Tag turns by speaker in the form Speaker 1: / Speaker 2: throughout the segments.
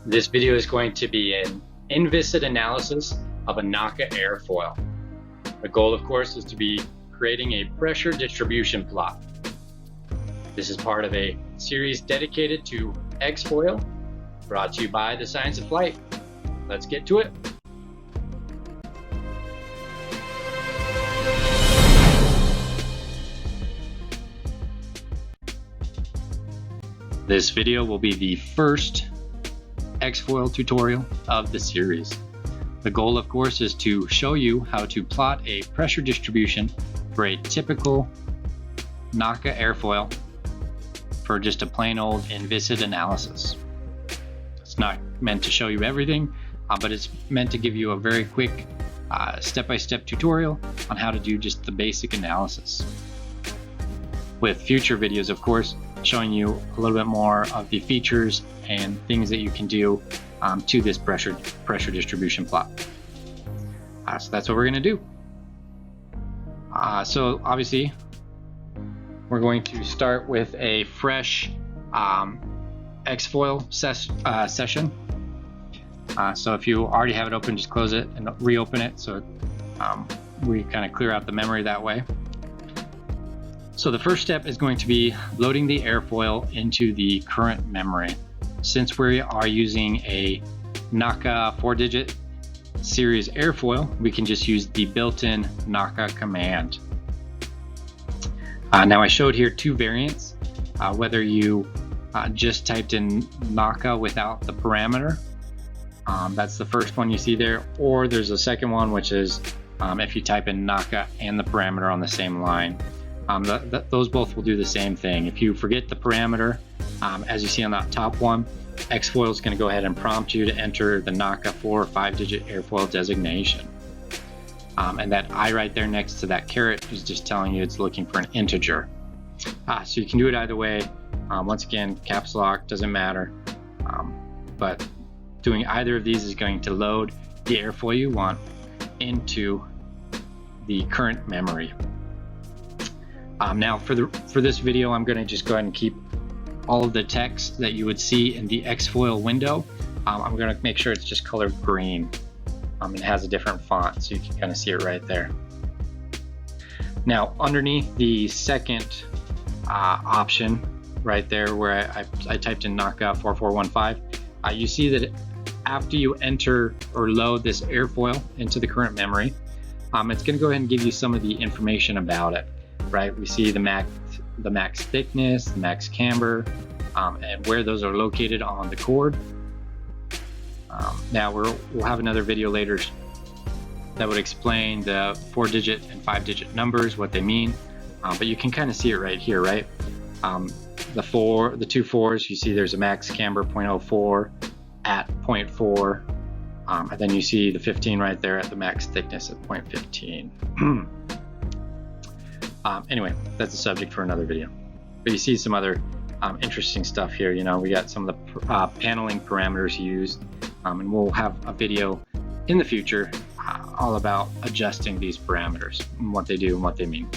Speaker 1: This video is going to be an InVisit analysis of a NACA airfoil. The goal, of course, is to be creating a pressure distribution plot. This is part of a series dedicated to X-Foil, brought to you by the Science of Flight. Let's get to it. This video will be the first X-Foil tutorial of the series. The goal, of course, is to show you how to plot a pressure distribution for a typical NACA airfoil for just a plain old InVisit analysis. It's not meant to show you everything, but it's meant to give you a very quick step-by-step tutorial on how to do just the basic analysis. With future videos, of course, showing you a little bit more of the features and things that you can do to this pressure distribution plot. So that's what we're going to do. So obviously, we're going to start with a fresh X-Foil session. So if you already have it open, just close it and reopen it so we kind of clear out the memory that way. So the first step is going to be loading the airfoil into the current memory. Since we are using a NACA 4-digit series airfoil, we can just use the built-in NACA command. Now I showed here two variants, whether you just typed in NACA without the parameter, that's the first one you see there, or there's a second one, which is if you type in NACA and the parameter on the same line. Those both will do the same thing. If you forget the parameter, as you see on that top one, X-Foil is going to go ahead and prompt you to enter the NACA 4 or 5-digit airfoil designation. And that I right there next to that caret is just telling you it's looking for an integer. So you can do it either way. Once again, caps lock, doesn't matter. But doing either of these is going to load the airfoil you want into the current memory. Now for this video, I'm going to just go ahead and keep all of the text that you would see in the X-Foil window. I'm going to make sure it's just colored green. It has a different font, so you can kind of see it right there. Now underneath the second option right there where I typed in NACA 4415, you see that after you enter or load this airfoil into the current memory, it's going to go ahead and give you some of the information about it. Right, we see the max thickness, the max camber, and where those are located on the cord. Now we'll have another video later that would explain the 4-digit and 5-digit numbers, what they mean. But you can kind of see it right here, right? The two fours, you see there's a max camber 0.04 at 0.4, and then you see the 15 right there at the max thickness at 0.15. Anyway, that's a subject for another video. But you see some other interesting stuff here. You know, we got some of the paneling parameters used, and we'll have a video in the future all about adjusting these parameters and what they do and what they mean.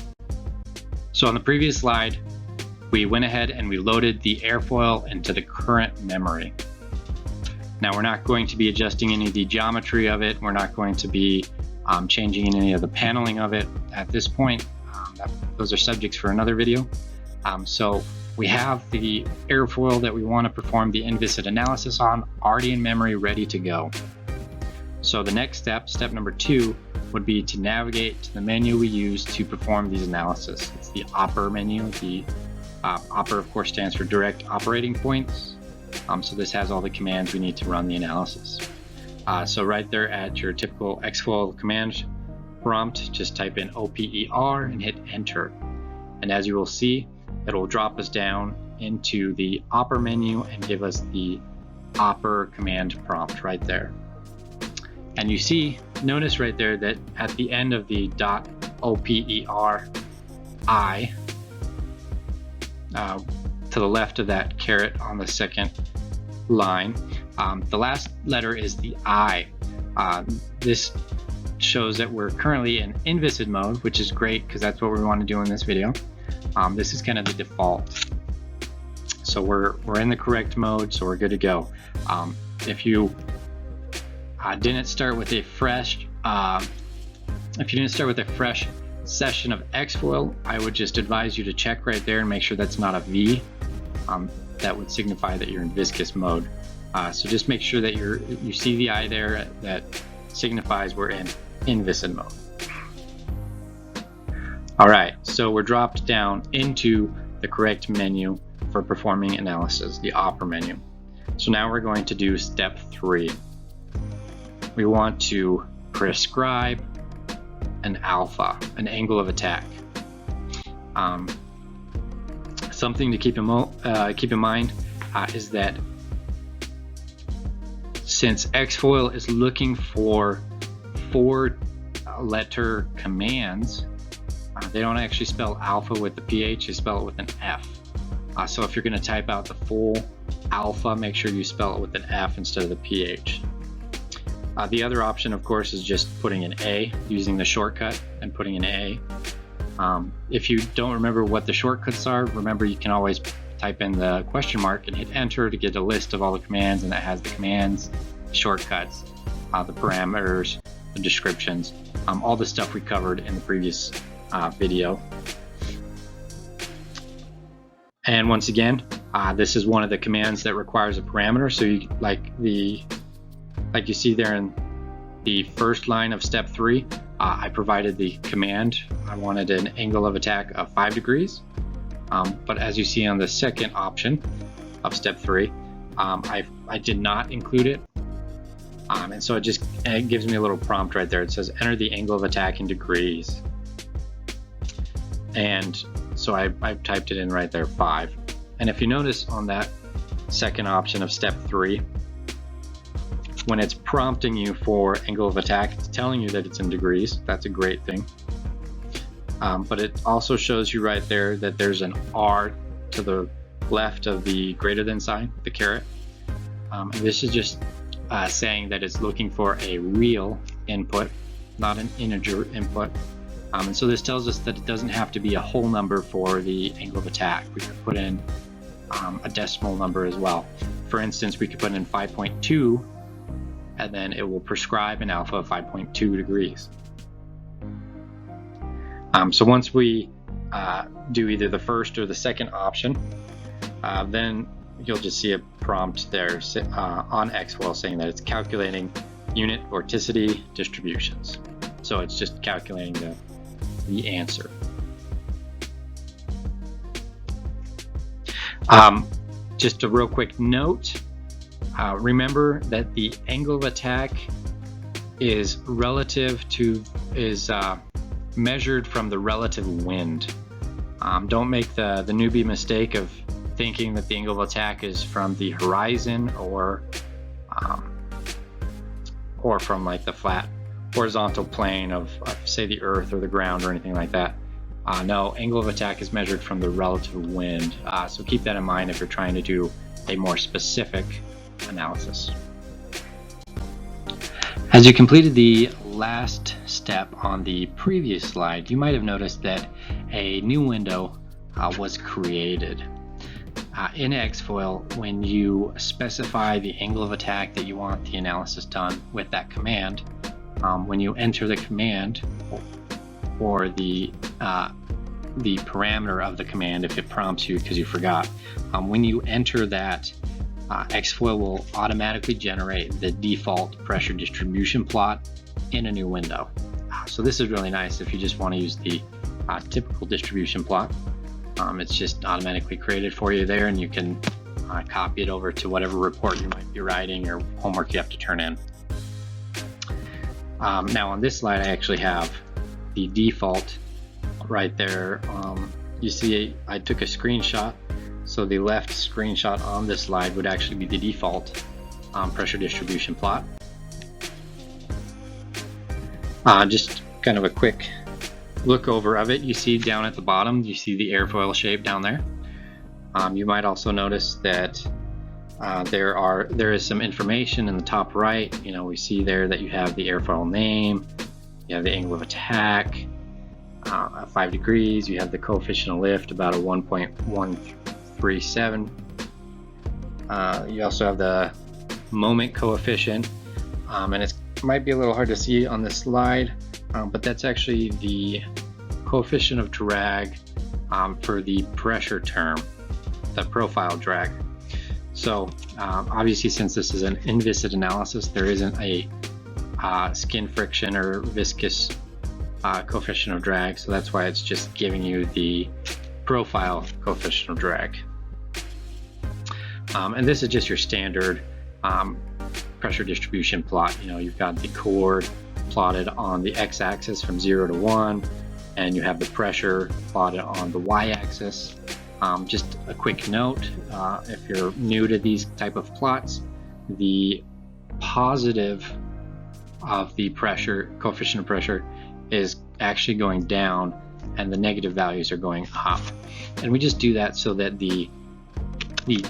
Speaker 1: So on the previous slide, we went ahead and we loaded the airfoil into the current memory. Now we're not going to be adjusting any of the geometry of it. We're not going to be changing any of the paneling of it at this point. Those are subjects for another video. So we have the airfoil that we want to perform the InVisit analysis on already in memory, ready to go. So the next step number 2, would be to navigate to the menu we use to perform these analysis. It's the OPER menu. The OPER, of course, stands for Direct Operating Points. So this has all the commands we need to run the analysis. So right there at your typical X-Foil command prompt, just type in OPER and hit enter. And as you will see, it will drop us down into the OPER menu and give us the OPER command prompt right there. And you see, notice right there that at the end of the .OPERI, to the left of that caret on the second line, the last letter is the I. This shows that we're currently in InVisit mode, which is great because that's what we want to do in this video. This is kind of the default. So we're in the correct mode, so we're good to go. if you didn't start with a fresh session of Xfoil, I would just advise you to check right there and make sure that's not a V. That would signify that you're in viscous mode. So just make sure that you see the eye there that signifies we're in viscid mode. All right, so we're dropped down into the correct menu for performing analysis, the Opera menu. So now we're going to do step 3. We want to prescribe an alpha, an angle of attack. Something to keep in mind is that since Xfoil is looking for 4-letter commands, they don't actually spell alpha with the PH, they spell it with an F. So if you're going to type out the full alpha, make sure you spell it with an F instead of the PH. The other option, of course, is just putting an A, using the shortcut and putting an A. If you don't remember what the shortcuts are, remember you can always type in the question mark and hit enter to get a list of all the commands, and that has the commands, the shortcuts, the parameters, the descriptions, all the stuff we covered in the previous video. And once again, this is one of the commands that requires a parameter. So you like you see there in the first line of step 3, I provided the command. I wanted an angle of attack of 5 degrees. But as you see on the second option of step 3, I did not include it. And so it gives me a little prompt right there. It says enter the angle of attack in degrees. And so I typed it in right there, 5. And if you notice on that second option of step 3, when it's prompting you for angle of attack, it's telling you that it's in degrees. That's a great thing. But it also shows you right there that there's an R to the left of the greater than sign, the caret. And this is just saying that it's looking for a real input, not an integer input. And so this tells us that it doesn't have to be a whole number for the angle of attack. We can put in a decimal number as well. For instance, we could put in 5.2, and then it will prescribe an alpha of 5.2 degrees. So once we do either the first or the second option, then you'll just see a prompt there on Xfoil saying that it's calculating unit vorticity distributions. So it's just calculating the answer. Just a real quick note, remember that the angle of attack is measured from the relative wind. Don't make the newbie mistake of thinking that the angle of attack is from the horizon or from like the flat horizontal plane of say the earth or the ground or anything like that. No, angle of attack is measured from the relative wind. So keep that in mind if you're trying to do a more specific analysis. As you completed the last step on the previous slide, you might have noticed that a new window was created. In Xfoil, when you specify the angle of attack that you want the analysis done with that command, when you enter the command or the parameter of the command, if it prompts you because you forgot, when you enter that, Xfoil will automatically generate the default pressure distribution plot in a new window. So this is really nice if you just want to use the typical distribution plot. It's just automatically created for you there, and you can copy it over to whatever report you might be writing or homework you have to turn in. Now on this slide I actually have the default right there. You see I took a screenshot, so the left screenshot on this slide would actually be the default pressure distribution plot. Just kind of a quick look over of it. You see down at the bottom, you see the airfoil shape down there. You might also notice that there is some information in the top right. We see there that you have the airfoil name, you have the angle of attack, 5 degrees, you have the coefficient of lift about a 1.137. You also have the moment coefficient, and it might be a little hard to see on this slide, but that's actually the coefficient of drag for the pressure term, the profile drag. So obviously, since this is an inviscid analysis, there isn't a skin friction or viscous coefficient of drag, so that's why it's just giving you the profile coefficient of drag. And this is just your standard pressure distribution plot. You know, you've got the chord plotted on the x-axis from 0 to 1, and you have the pressure plotted on the y-axis. Just a quick note, if you're new to these type of plots, the positive of the pressure coefficient of pressure is actually going down, and the negative values are going up. And we just do that so that the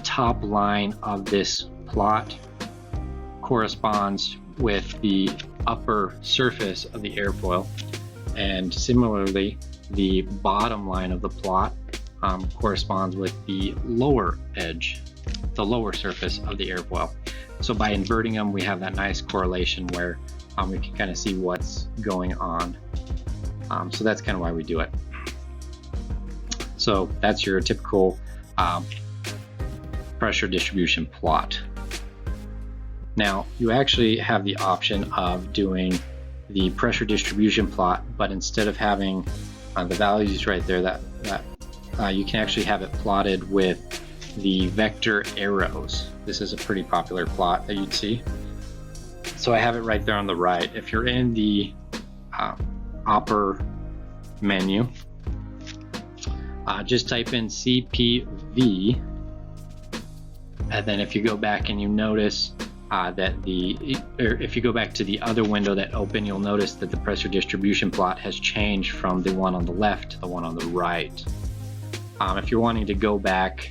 Speaker 1: top line of this plot corresponds with the upper surface of the airfoil, and similarly the bottom line of the plot corresponds with the lower edge, the lower surface of the airfoil. So by inverting them, we have that nice correlation where we can kind of see what's going on. So that's kind of why we do it. So that's your typical pressure distribution plot. Now you actually have the option of doing the pressure distribution plot, but instead of having the values right there, that you can actually have it plotted with the vector arrows. This is a pretty popular plot that you'd see. So I have it right there on the right. If you're in the upper menu, just type in CPV, and then if you go back and you notice if you go back to the other window that opened, you'll notice that the pressure distribution plot has changed from the one on the left to the one on the right. If you're wanting to go back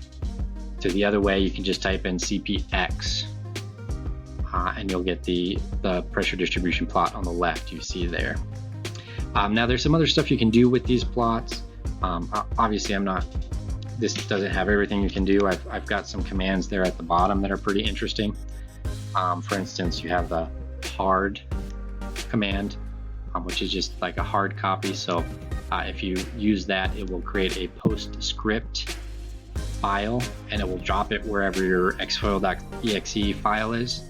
Speaker 1: to the other way, you can just type in CPX, and you'll get the pressure distribution plot on the left you see there. Now there's some other stuff you can do with these plots. Obviously this doesn't have everything you can do. I've got some commands there at the bottom that are pretty interesting. For instance, you have the hard command, which is just like a hard copy. So if you use that, it will create a PostScript file, and it will drop it wherever your xfoil.exe file is.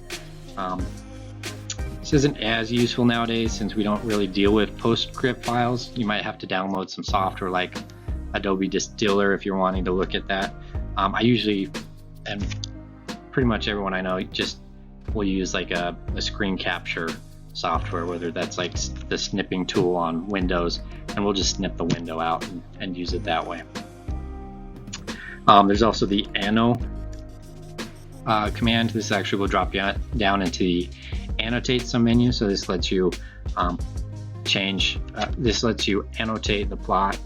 Speaker 1: This isn't as useful nowadays since we don't really deal with PostScript files. You might have to download some software like Adobe Distiller if you're wanting to look at that. I usually, and pretty much everyone I know, just will use like a screen capture software, whether that's like the snipping tool on Windows, and we'll just snip the window out and use it that way. There's also the anno command. This actually will drop you down into the annotate some menu. So this lets you this lets you annotate the plot,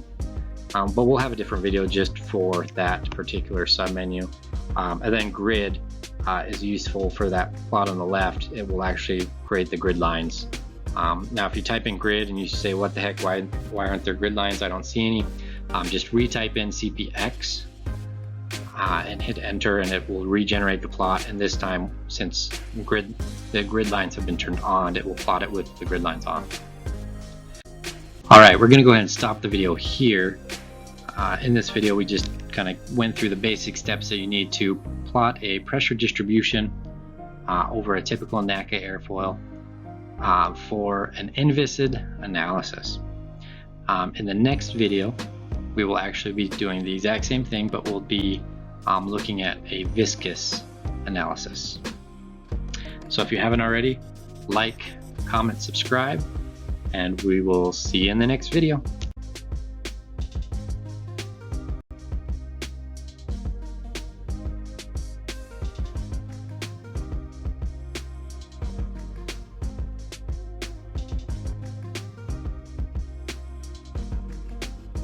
Speaker 1: but we'll have a different video just for that particular submenu. And then grid is useful for that plot on the left. It will actually create the grid lines. Now if you type in grid and you say, what the heck, why aren't there grid lines? I don't see any. Just retype in CPX and hit enter, and it will regenerate the plot. And this time, since the grid lines have been turned on, it will plot it with the grid lines on. All right, we're going to go ahead and stop the video here. In this video, we just kind of went through the basic steps that you need to plot a pressure distribution over a typical NACA airfoil for an inviscid analysis. In the next video, we will actually be doing the exact same thing, but we'll be looking at a viscous analysis. So if you haven't already, like, comment, subscribe, and we will see you in the next video.